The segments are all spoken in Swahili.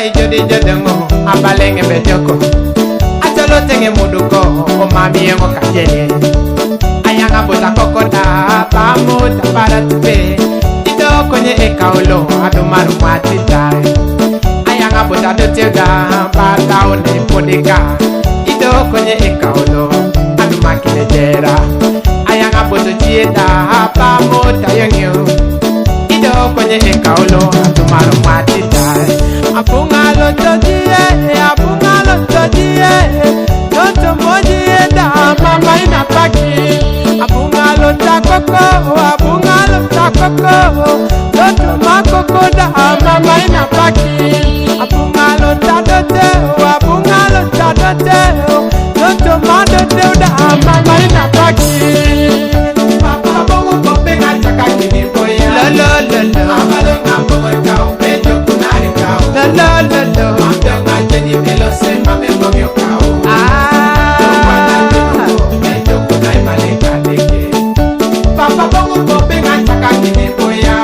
ijodi jodengo abalenge bejoko acholo tenge muduko o mami yengo kajene ayanga bota kokoda pamuta para tupe ido konye ekaulo adumaru matitare ayanga bota doteda bata one podika ido konye ekaulo adumakine jera ayanga boto jieda pamuta yengyo ido konye ekaulo adumaru matitare apungalo tojie toto mojie da mama inapaki apungalo takoko toto makoko da mama inapaki apungalo tadote toto madote da mama inapaki papa bongo kope ngachaka kini boya lo amalo ngambo ka upejo kunari ka lo amdo ngacheni melo se mame ngomyo ka papa bongo kope ngachaka kini boya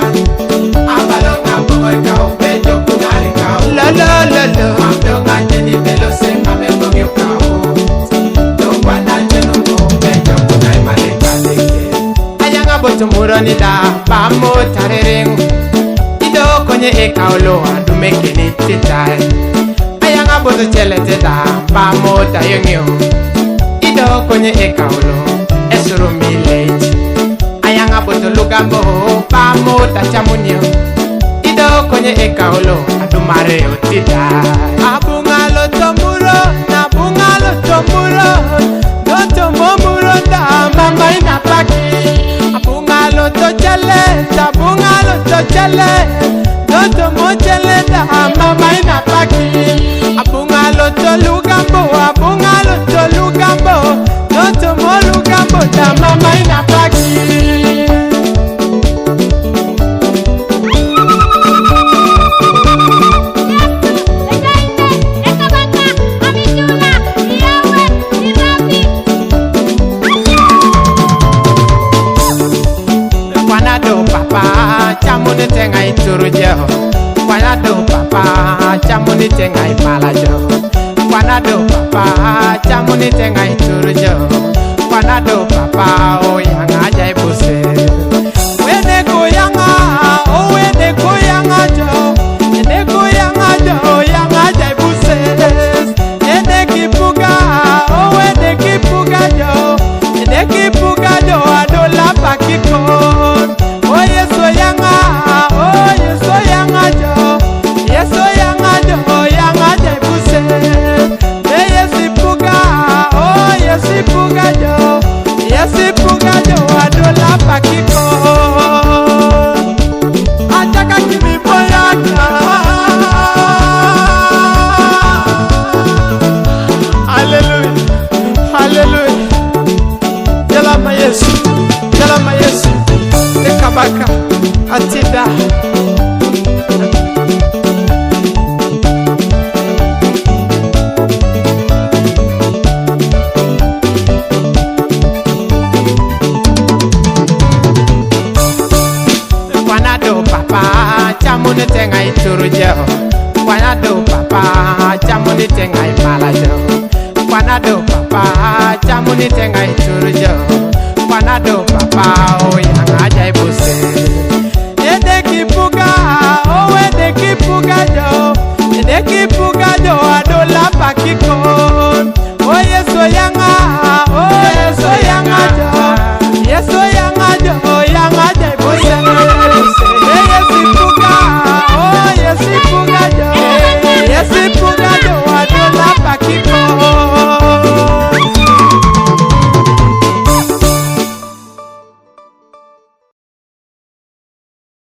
amalo ngambo ka upejo kunari ka lo amdo ngacheni melo se mame ngomyo ka Tumuroni da pamo tarereng ido konye ekaulo adumeke ni titai ayanga boto chelete da pamo tayengyo ido konye ekaulo esuru mileji ayanga boto lugambo pamo tachamunyo ido konye ekaulo adumare otitai abungalo tomuro na bungalo tomuro doto momuro da mama inapaki Bungalo to chale, doto mo chale da mama inapaki. Abungalo to lugambo, doto mo lugambo da mama inapaki. Chamuni tenga ituru jeho Kwanado papa chamuni tenga imala jo Kwanado papa chamuni tenga ituru jo Kwanado papa o yanga jai buse Wene kuyanga o wene kuyanga jo Wene kuyanga jo yanga jai buse Wene kipuga o wene kipuga jo Wene kipuga jo adola pakikon Oh yeso yanga jo yeso yanga jai buse yesi puga jo adola pakiko ataka kimi boyaka hallelujah jalama yesu ekabaka atida Kwanado papa chamuni tenga ituru jeho Kwanado papa chamuni tenga imala jo Kwanado papa chamuni tenga ituru jo Kwanado papa o yanga